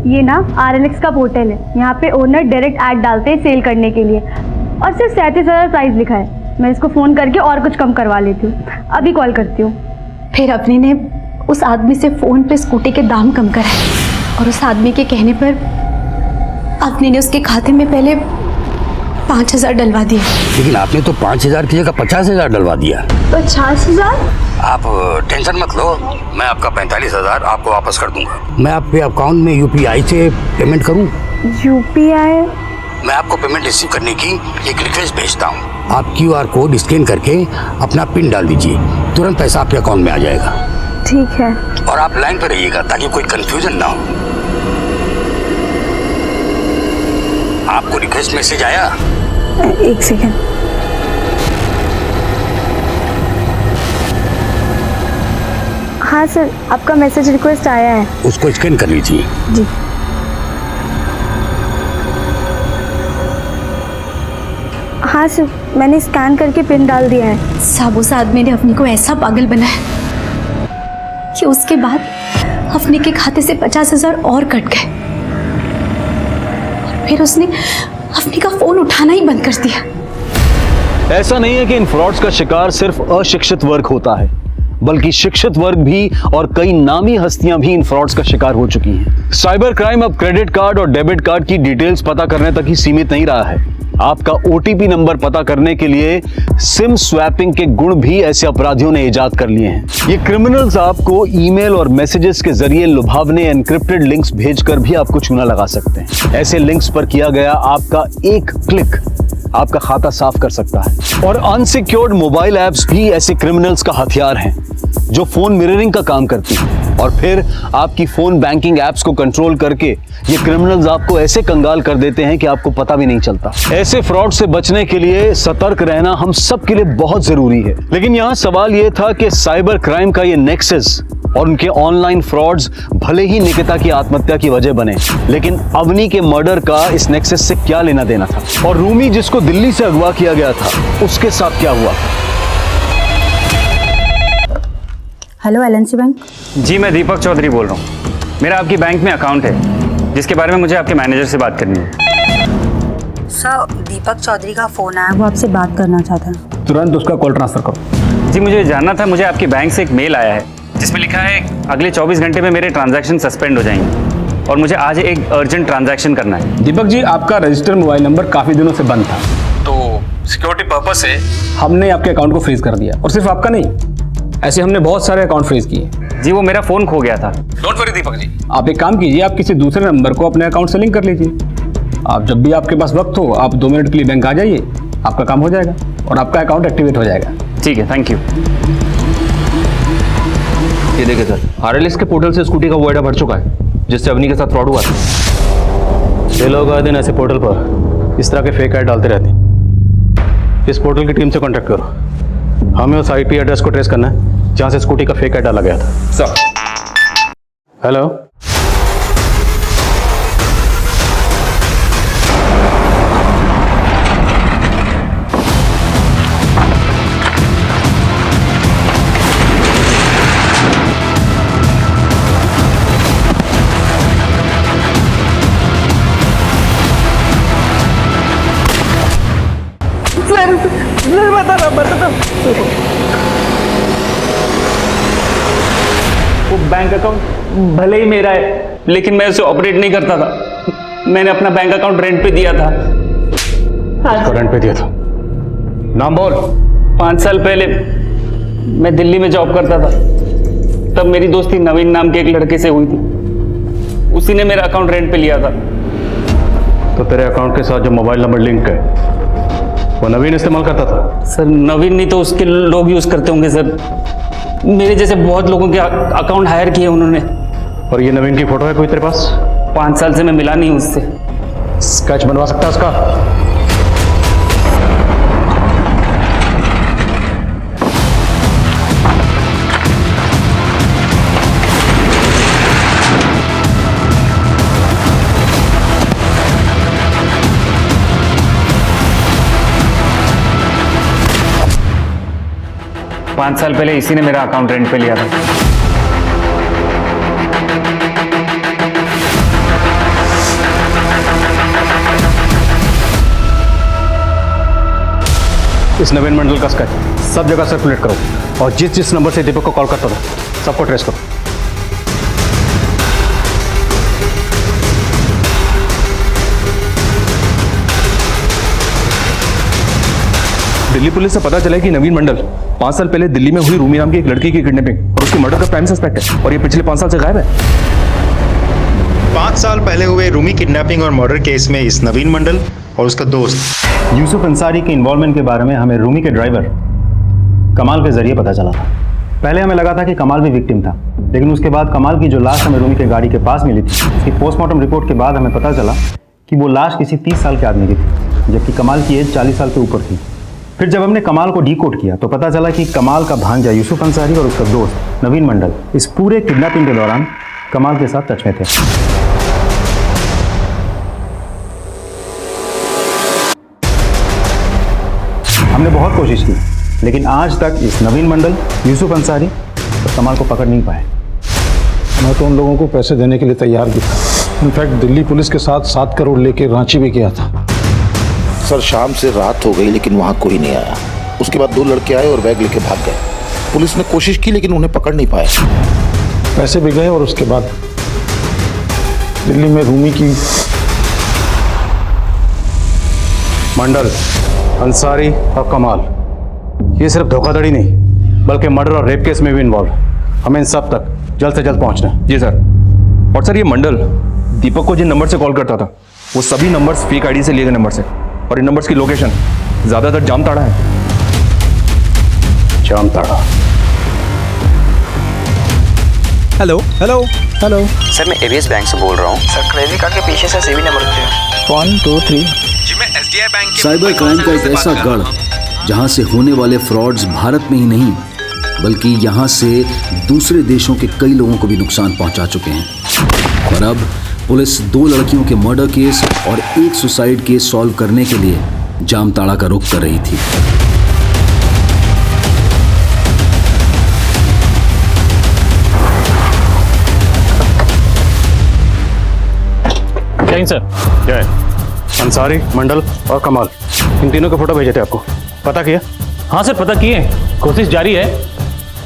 ये ना RLX का पोर्टल है, यहाँ पे ओनर डायरेक्ट ऐड डालते हैं सेल करने के लिए और सिर्फ 37,000 प्राइस लिखा है। मैं इसको फ़ोन करके और कुछ कम करवा लेती हूँ, अभी कॉल करती हूँ। फिर अपनी ने उस आदमी से फ़ोन पे स्कूटी के दाम कम कराए और उस आदमी के कहने पर अपनी ने उसके खाते में पहले 5,000 डलवा दिए। लेकिन आपने तो 5,000 की जगह 50,000 डलवा दिया। 50,000? आप टेंशन मत लो, मैं आपका 45,000 आपको वापस कर दूंगा। मैं आपके अकाउंट में UPI से पेमेंट करूं? UPI? मैं आपको पेमेंट रिसीव करने की एक रिक्वेस्ट भेजता हूं। आप QR कोड स्कैन करके अपना पिन डाल दीजिए, तुरंत पैसा आपके अकाउंट में आ जाएगा। ठीक है। और आप लाइन पर रहिएगा ताकि कोई कंफ्यूजन ना हो। आपको रिक्वेस्ट मैसेज आया? एक सेकेंड। हाँ सर, आपका मैसेज रिक्वेस्ट आया है। उसको स्कैन कर लीजिए। जी। हाँ सर, मैंने स्कैन करके पिन डाल दिया है। साहब, उस आदमी ने अपनी को ऐसा पागल बनाया कि उसके बाद अपने के खाते से 50,000 और कट गए और फिर उसने अपने का फोन उठाना ही बंद कर दिया। ऐसा नहीं है कि इन फ्रॉड्स का शिकार सिर्फ अशिक्षित वर्ग होता है, बल्कि शिक्षित वर्ग भी और कई नामी हस्तियां भी इन फ्रॉड्स का शिकार हो चुकी हैं। साइबर क्राइम अब क्रेडिट कार्ड और डेबिट कार्ड की डिटेल्स पता करने तक ही सीमित नहीं रहा है। आपका OTP नंबर पता करने के लिए सिम स्वैपिंग के गुण भी ऐसे अपराधियों ने इजाद कर लिए हैं। ये क्रिमिनल्स आपको ईमेल और मैसेजेस के जरिए लुभावने एनक्रिप्टेड लिंक्स भेजकर भी आपको चूना लगा सकते हैं। ऐसे लिंक्स पर किया गया आपका एक क्लिक आपका खाता साफ कर सकता है। और अनसिक्योर्ड मोबाइल ऐप्स भी ऐसे क्रिमिनल्स का हथियार हैं जो फोन मिररिंग का काम करती है और फिर आपकी फोन बैंकिंग एप्स को कंट्रोल करके ये क्रिमिनल्स आपको ऐसे कंगाल कर देते हैं कि आपको पता भी नहीं चलता। ऐसे फ्रॉड से बचने के लिए सतर्क रहना हम सब के लिए बहुत जरूरी है। लेकिन यहाँ सवाल ये था कि साइबर क्राइम का ये नेक्सस और उनके ऑनलाइन फ्रॉड्स भले ही निकिता की आत्महत्या की वजह बने, लेकिन अवनी के मर्डर का इस नेक्सस से क्या लेना देना था? और रूमी जिसको दिल्ली से अगवा किया गया था, उसके साथ क्या हुआ? Hello LNC bank. जी मैं दीपक चौधरी बोल रहा हूँ। मेरा आपकी बैंक में अकाउंट है जिसके बारे में मुझे आपके मैनेजर से बात करनी है। सर दीपक चौधरी का फ़ोन आया, वो आपसे बात करना चाहता है। तुरंत उसका कॉल ट्रांसफर करो। जी मुझे जानना था, मुझे आपकी बैंक से एक मेल आया है जिसमें लिखा है अगले 24 घंटे में मेरे ट्रांजैक्शन सस्पेंड हो जाएंगे और मुझे आज एक अर्जेंट ट्रांजैक्शन करना है। दीपक जी, आपका रजिस्टर्ड मोबाइल नंबर काफ़ी दिनों से बंद था, तो सिक्योरिटी पर्पज से हमने आपके अकाउंट को फ्रीज कर दिया। और सिर्फ आपका नहीं, ऐसे हमने बहुत सारे अकाउंट फ्रीज किए। जी वो मेरा फ़ोन खो गया था। डोंट वरी दीपक जी, आप एक काम कीजिए, आप किसी दूसरे नंबर को अपने अकाउंट से लिंक कर लीजिए। आप जब भी आपके पास वक्त हो, आप 2 मिनट के लिए बैंक आ जाइए, आपका काम हो जाएगा और आपका अकाउंट एक्टिवेट हो जाएगा। ठीक है, थैंक यू। ये देखिए सर, आरएलएक्स के पोर्टल से स्कूटी का वो एडा भर चुका है जिससे अवनी के साथ फ्रॉड हुआ था। ये लोग आए दिन ऐसे पोर्टल पर इस तरह के फेक ऐड डालते रहते हैं। इस पोर्टल की टीम से कांटेक्ट करो, हमें उस आईपी एड्रेस को ट्रेस करना है जहां से स्कूटी का फेक ऐड डाला गया था। सर हेलो, वो बैंक अकाउंट भले ही मेरा है, लेकिन मैं उसे ऑपरेट नहीं करता था। मैंने अपना बैंक अकाउंट रेंट पे दिया था। रेंट पे दिया था? नाम बोल। 5 साल पहले मैं दिल्ली में जॉब करता था, तब मेरी दोस्ती नवीन नाम के एक लड़के से हुई थी। उसी ने मेरा अकाउंट रेंट पे लिया था। तो तेरे अकाउंट के साथ जो मोबाइल नंबर लिंक है वो नवीन इस्तेमाल करता था? सर नवीन नहीं तो उसके लोग यूज करते होंगे सर। मेरे जैसे बहुत लोगों के अकाउंट हायर किए उन्होंने। और ये नवीन की फोटो है कोई तेरे पास? 5 साल से मैं मिला नहीं उससे। स्केच बनवा सकता है उसका? पाँच साल पहले इसी ने मेरा अकाउंट रेंट पे लिया था। इस नवीन मंडल का स्केच सब जगह सर्कुलेट करो और जिस जिस नंबर से दीपक को कॉल करता था सबको ट्रेस करो। दिल्ली पुलिस से पता चला कि नवीन मंडल 5 साल पहले दिल्ली में हुई रूमी नाम की एक लड़की की किडनैपिंग और उसकी मर्डर का प्राइम सस्पेक्ट है और ये पिछले 5 साल से गायब है। 5 साल पहले हुए रूमी किडनैपिंग और मर्डर केस में इस नवीन मंडल और उसका दोस्त यूसुफ अंसारी के इन्वॉल्वमेंट के बारे में हमें रूमी के ड्राइवर कमाल के जरिए पता चला था। पहले हमें लगा था कि कमाल भी विक्टिम था, लेकिन उसके बाद कमाल की जो लाश हमें रूमी के गाड़ी के पास मिली थी, उसकी पोस्टमार्टम रिपोर्ट के बाद हमें पता चला कि वो लाश किसी 30 साल के आदमी की थी, जबकि कमाल की एज 40 साल के ऊपर थी। फिर जब हमने कमाल को डीकोड किया तो पता चला कि कमाल का भांजा यूसुफ अंसारी और उसका दोस्त नवीन मंडल इस पूरे किडनैपिंग के दौरान कमाल के साथ टच में थे। हमने बहुत कोशिश की, लेकिन आज तक इस नवीन मंडल, यूसुफ अंसारी और कमाल को पकड़ नहीं पाए। मैं तो उन लोगों को पैसे देने के लिए तैयार भी था। इनफैक्ट दिल्ली पुलिस के साथ 7 करोड़ लेके रांची भी गया था। सर शाम से रात हो गई लेकिन वहाँ कोई नहीं आया। उसके बाद 2 लड़के आए और बैग लेके भाग गए। पुलिस ने कोशिश की लेकिन उन्हें पकड़ नहीं पाए। पैसे भी गए और उसके बाद दिल्ली में रूमी की मंडल, अंसारी और कमाल ये सिर्फ धोखाधड़ी नहीं बल्कि मर्डर और रेप केस में भी इन्वॉल्व। हमें इन सब तक जल्द से जल्द पहुंचना है। जी सर। और सर ये मंडल दीपक को जिन नंबर से कॉल करता था वो सभी नंबर्स फेक आईडी से लिए गए नंबर से, और इन नंबर्स की लोकेशन ज्यादातर जामताड़ा है। Jamtara? Hello hello hello sir मैं एबीएस बैंक से बोल रहा हूँ। सर क्रेडिट कार्ड के पीछे से सीवी नंबर है 1 2 3। जी मैं एसबीआई बैंक के साइबर क्राइम का एक ऐसा गढ़ जहां से होने वाले फ्रॉड्स भारत में ही नहीं बल्कि यहां से दूसरे देशों के कई लोगों को भी नुकसान पहुंचा चुके हैं। और अब पुलिस 2 लड़कियों के मर्डर केस और एक सुसाइड केस सॉल्व करने के लिए जामताड़ा का रुख कर रही थी। जय सर। जय। अंसारी, मंडल और कमाल, इन तीनों के फोटो भेजे थे आपको, पता किया? हाँ सर पता किए, कोशिश जारी है,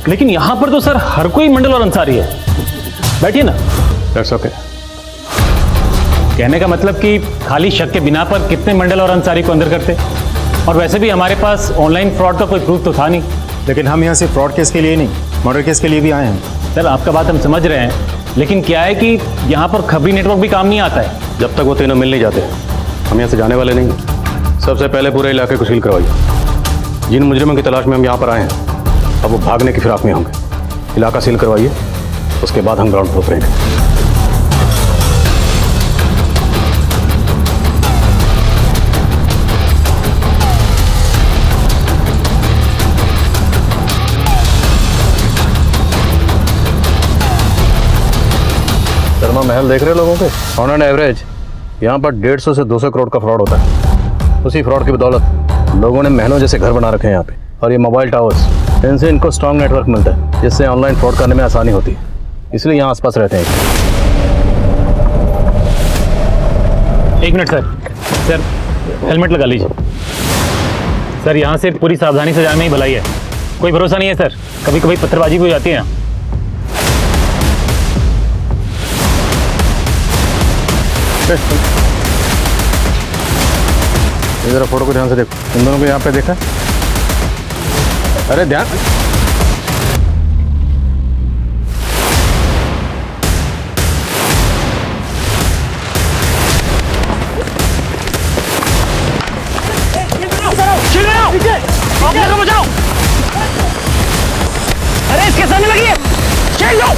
लेकिन यहाँ पर तो सर हर कोई मंडल और अंसारी है। बैठिए ना। That's okay. कहने का मतलब कि खाली शक के बिना पर कितने मंडल और अंसारी को अंदर करते, और वैसे भी हमारे पास ऑनलाइन फ्रॉड का कोई प्रूफ तो था नहीं। लेकिन हम यहाँ से फ्रॉड केस के लिए नहीं, मर्डर केस के लिए भी आए हैं। सर आपका बात हम समझ रहे हैं, लेकिन क्या है कि यहाँ पर खबरी नेटवर्क भी काम नहीं आता है। जब तक वो तीनों मिल नहीं जाते हम यहाँ से जाने वाले नहीं। सबसे पहले पूरे इलाके को सील करवाइए। जिन मुजरिमों की तलाश में हम यहाँ पर आए हैं अब वो भागने की फिराक में होंगे। इलाका सील करवाइए, उसके बाद हम ग्राउंड फ्लोर करेंगे। शर्मा महल देख रहे लोगों के? ऑन एन एवरेज यहाँ पर 150 से 200 करोड़ का फ्रॉड होता है। उसी फ्रॉड की बदौलत लोगों ने महलों जैसे घर बना रखे हैं यहाँ पे। और ये मोबाइल टावर्स, इनसे इनको स्ट्रॉन्ग नेटवर्क मिलता है, जिससे ऑनलाइन फ्रॉड करने में आसानी होती है, इसलिए यहाँ आसपास रहते हैं। एक मिनट सर। सर हेलमेट लगा लीजिए। सर यहाँ से पूरी सावधानी से जाने में ही भलाई है, कोई भरोसा नहीं है सर, कभी कभी पत्थरबाजी भी हो जाती है। इधर फोटो को ध्यान से देखो, इन दोनों को यहाँ पे देखा? अरे ध्यान। बचाओ। अरे इसके सामने लगी है। चेंज दो,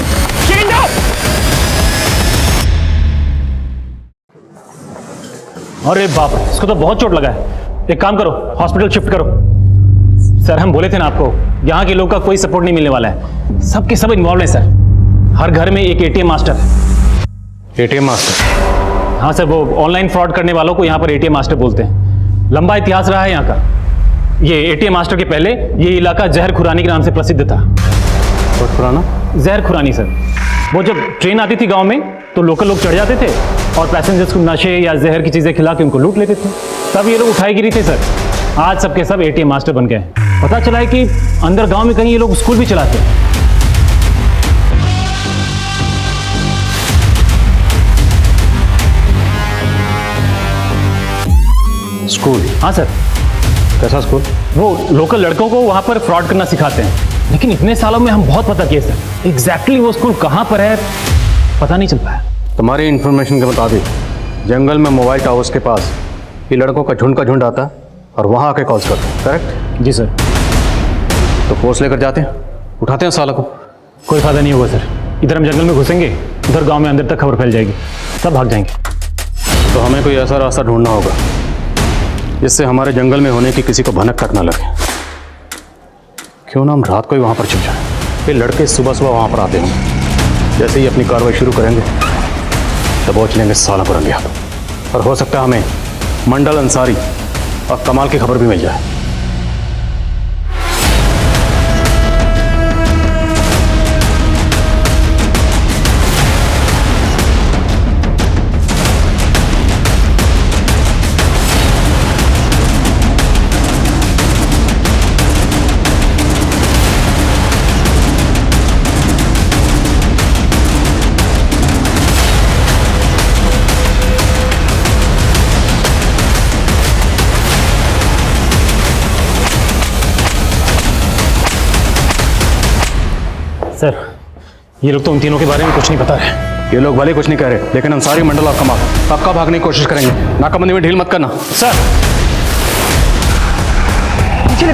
चेंज दो। अरे बाप रे, इसको तो बहुत चोट लगा है। एक काम करो, हॉस्पिटल शिफ्ट करो। सर हम बोले थे ना आपको, यहाँ के लोग का कोई सपोर्ट नहीं मिलने वाला है, सबके सब इन्वॉल्व है सर। हर घर में एक एटीएम मास्टर है। ATM master? हाँ सर, वो ऑनलाइन फ्रॉड करने वालों को यहाँ पर एटीएम मास्टर बोलते हैं। लंबा इतिहास रहा है यहाँ का। ये एटीएम मास्टर के पहले ये इलाका जहर खुरानी के नाम से प्रसिद्ध था। खुराना? जहर खुरानी सर। वो जब ट्रेन आती थी गांव में तो लोकल लोग चढ़ जाते थे और पैसेंजर्स को नशे या जहर की चीजें खिला के उनको लूट लेते थे। तब ये लोग उठाई गिरी थे सर। आज सबके सब एटीएम मास्टर बन गए। पता चला है कि अंदर गांव में कहीं ये लोग स्कूल भी चलाते हैं। स्कूल? हाँ सर। कैसा स्कूल? वो लोकल लड़कों को वहां पर फ्रॉड करना सिखाते हैं, लेकिन इतने सालों में हम बहुत पता किए सर। एग्जैक्टली वो स्कूल कहां पर है पता नहीं चल पाया। तुम्हारी इंफॉर्मेशन के मुताबिक जंगल में मोबाइल टावर्स के पास ये लड़कों का झुंड आता है और वहां आके कॉल्स करते हैं, करेक्ट? जी सर। तो फोर्स लेकर जाते हैं, उठाते हैं साला को। कोई फायदा नहीं होगा सर। इधर हम जंगल में घुसेंगे, उधर गांव में अंदर तक खबर फैल जाएगी, सब भाग जाएंगे। तो हमें कोई ऐसा रास्ता ढूंढना होगा जिससे हमारे जंगल में होने की किसी को भनक तक ना लगे। क्यों ना हम रात को ही वहां पर छिप जाएं। ये लड़के सुबह सुबह वहां पर आते होंगे, जैसे ही अपनी कार्रवाई शुरू करेंगे दबोच लेंगे साला को रंगे हाथ। और हो सकता है हमें मंडल, अंसारी और कमाल की खबर भी मिल जाए। सर ये लोग तो उन तीनों के बारे में कुछ नहीं बता रहे। ये लोग भले कुछ नहीं कह रहे, लेकिन अंसारी, मंडल और कमाल पक्का भागने की कोशिश करेंगे। नाकाबंदी में ढील मत करना। सर पीछे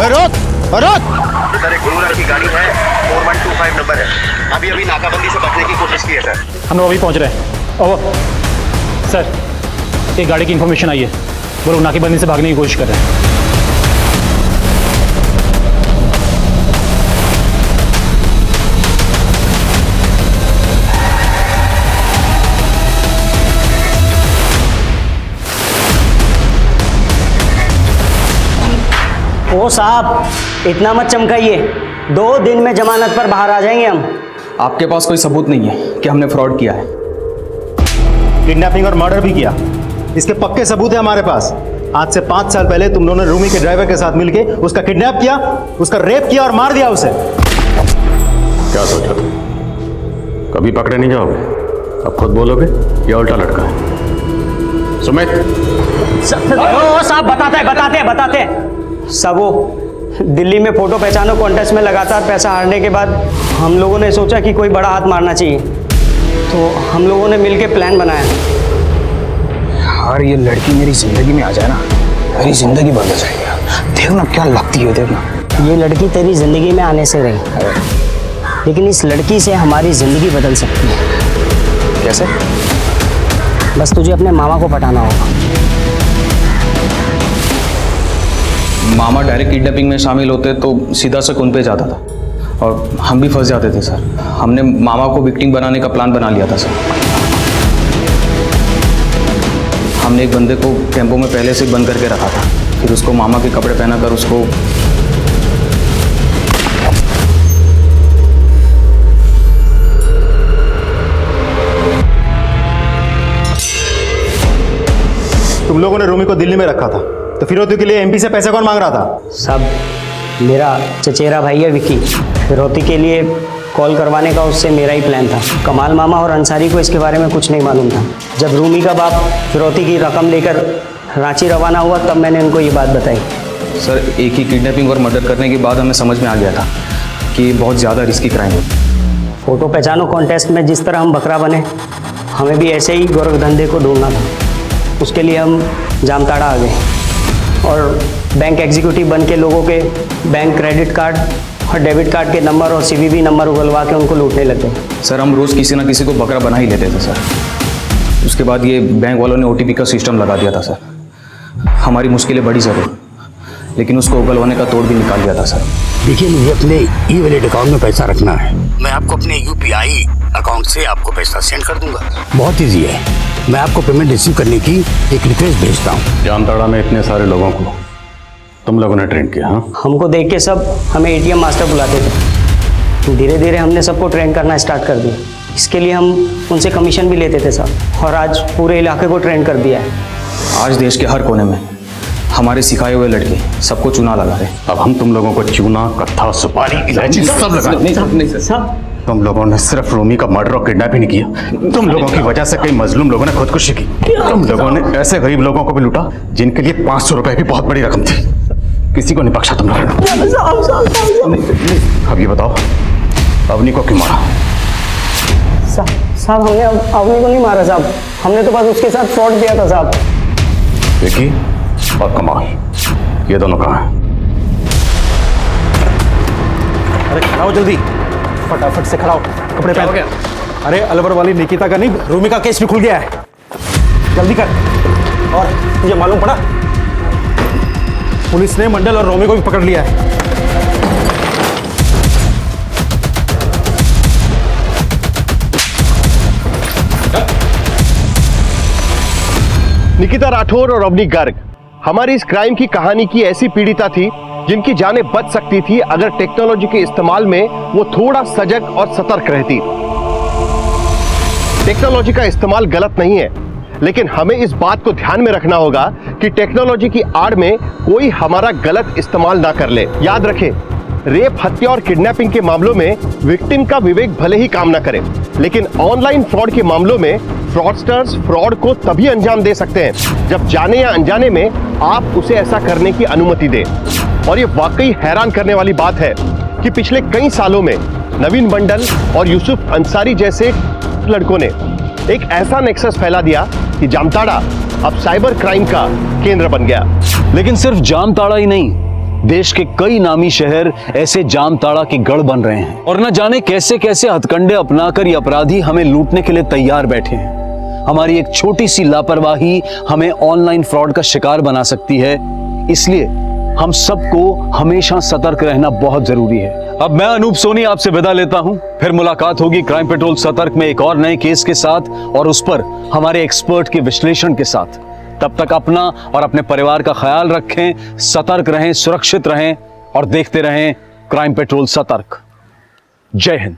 रोक। सर एक गुरुवार की गाड़ी है, 4125 नंबर है। अभी नाकाबंदी से बचने की कोशिश की है सर। हम लोग अभी पहुंच रहे हैं। ओवर सर, एक गाड़ी की इंफॉर्मेशन आई है, वो लोग नाकेबंदी से भागने की कोशिश कर रहे हैं। ओ साहब, इतना मत चमकाइए, 2 दिन में जमानत पर बाहर आ जाएंगे हम। आपके पास कोई सबूत नहीं है कि हमने फ्रॉड किया है? किडनैपिंग और मर्डर भी किया, इसके पक्के सबूत है हमारे पास। आज से 5 साल पहले तुम दोनों ने रूमी के ड्राइवर के साथ मिलके उसका किडनैप किया, उसका रेप किया और मार दिया उसे। क्या सोचा, कभी पकड़े नहीं जाओगे? अब खुद बोलोगे या उल्टा लटका है? सुमित। ओ साहब, बताते सब वो दिल्ली में फोटो पहचानो कॉन्टेस्ट में लगातार पैसा हारने के बाद हम लोगों ने सोचा कि कोई बड़ा हाथ मारना चाहिए, तो हम लोगों ने मिलके प्लान बनाया। यार ये लड़की मेरी जिंदगी में आ जाए ना, मेरी जिंदगी बदल जाएगी। देखना क्या लगती है, देखना। ये लड़की तेरी जिंदगी में आने से रही, लेकिन इस लड़की से हमारी जिंदगी बदल सकती है। कैसे? बस तुझे अपने मामा को पटाना होगा। मामा डायरेक्ट किडनैपिंग में शामिल होते तो सीधा से उन पे जाता था और हम भी फंस जाते थे सर। हमने मामा को विक्टिम बनाने का प्लान बना लिया था सर। हमने एक बंदे को टेम्पो में पहले से बंद करके रखा था, फिर उसको मामा के कपड़े पहनाकर उसको तुम लोगों ने रूमी को दिल्ली में रखा था, तो फिरौती के लिए एमपी से पैसे कौन मांग रहा था? सब मेरा चचेरा भाई है विकी, फिरौती के लिए कॉल करवाने का उससे मेरा ही प्लान था। कमाल मामा और अंसारी को इसके बारे में कुछ नहीं मालूम था। जब रूमी का बाप फिरौती की रकम लेकर रांची रवाना हुआ तब मैंने उनको ये बात बताई। सर एक ही किडनैपिंग और मर्डर करने के बाद हमें समझ में आ गया था कि ये बहुत ज़्यादा रिस्की क्राइम है। फोटो पहचानो कॉन्टेस्ट में जिस तरह हम बकरा बने, हमें भी ऐसे ही गोरख धंधे को ढूंढना था। उसके लिए हम जामताड़ा आ गए और बैंक एग्जीक्यूटिव बन के लोगों के बैंक क्रेडिट कार्ड और डेबिट कार्ड के नंबर और सीवीवी नंबर उगलवा के उनको लूटने लग गए। सर हम रोज़ किसी ना किसी को बकरा बना ही लेते थे सर। उसके बाद ये बैंक वालों ने OTP का सिस्टम लगा दिया था सर। हमारी मुश्किलें बड़ी ज़रूर, लेकिन उसको उगलवाने का तोड़ भी निकाल दिया था सर। देखिए मुझे अपने ई-वॉलेट अकाउंट में पैसा रखना है। मैं आपको अपने UPI अकाउंट से आपको पैसा सेंड कर दूंगा। बहुत ईजी है। मैं आपको पेमेंट रिसीव करने की एक रिक्वेस्ट भेजता हूँ। जामताड़ा में इतने सारे लोगों को तुम लोगों ने ट्रेन किया? हाँ, हमको देख के सब हमें ATM मास्टर बुलाते थे। धीरे धीरे हमने सबको ट्रेन करना स्टार्ट कर दिया। इसके लिए हम उनसे कमीशन भी लेते थे सब, और आज पूरे इलाके को ट्रेन कर दिया है। आज देश के हर कोने में हमारे सिखाए हुए लड़के सबको चूना लगा रहे। अब हम तुम लोगों को चूना, कत्था, सुपारी, इलायची सब लगा। सब तुम लोगों ने सिर्फ रूमी का मर्डर और किडनैप ही नहीं किया, तुम लोगों की वजह से कई मजलूम लोगों ने खुदकुशी की। तुम लोगों ने ऐसे गरीब लोगों को भी लूटा जिनके लिए 500 रुपए भी बहुत बड़ी रकम थी। किसी को नहीं बख्शा तुम लोगों ने। अब ये बताओ, अवनी को क्यों मारा? साहब हमने अवनी को नहीं मारा साहब, हमने तो बस उसके साथ फ्रॉड किया था साहब। विकी और कमाल, ये दोनों कहाँ हैं? अरे खड़ा हो जल्दी, फटाफट से खड़ा हो, कपड़े पहन गया। अरे अलवर वाली निकिता का नहीं, रूमी का केस भी खुल गया है, जल्दी कर। और तुझे मालूम पड़ा, पुलिस ने मंडल और रोमी को भी पकड़ लिया है। निकिता राठौर और अवनी गर्ग हमारी इस क्राइम की कहानी की ऐसी पीड़िता थी जिनकी जानें बच सकती थी अगर टेक्नोलॉजी के इस्तेमाल में वो थोड़ा सजग और सतर्क रहती। टेक्नोलॉजी का इस्तेमाल गलत नहीं है, लेकिन हमें इस बात को ध्यान में रखना होगा कि टेक्नोलॉजी की आड़ में कोई हमारा गलत इस्तेमाल ना कर ले। याद रखें, रेप, हत्या और किडनैपिंग के मामलों में विक्टिम का विवेक भले ही काम ना करे, लेकिन ऑनलाइन फ्रॉड के मामलों में फ्रॉडस्टर्स फ्रॉड को तभी अंजाम दे सकते हैं जब जाने या अनजाने में आप उसे ऐसा करने की अनुमति दें। और ये वाकई हैरान करने वाली बात है कि पिछले कई सालों में नवीन मंडल और यूसुफ अंसारी जैसे लड़कों ने एक ऐसा नेक्सस फैला दिया कि जामताड़ा अब साइबर क्राइम का केंद्र बन गया। लेकिन सिर्फ जामताड़ा ही नहीं, देश के कई नामी शहर ऐसे जामताड़ा के गढ़ बन रहे हैं और न जाने कैसे कैसे हथकंडे अपनाकर ये अपराधी हमें लूटने के लिए तैयार बैठे हैं। हमारी एक छोटी सी लापरवाही हमें ऑनलाइन फ्रॉड का शिकार बना सकती है, इसलिए हम सबको हमेशा सतर्क रहना बहुत जरूरी है। अब मैं अनूप सोनी आपसे विदा लेता हूं, फिर मुलाकात होगी क्राइम पेट्रोल सतर्क में एक और नए केस के साथ और उस पर हमारे एक्सपर्ट के विश्लेषण के साथ। तब तक अपना और अपने परिवार का ख्याल रखें, सतर्क रहें, सुरक्षित रहें और देखते रहें क्राइम पेट्रोल सतर्क। जय हिंद।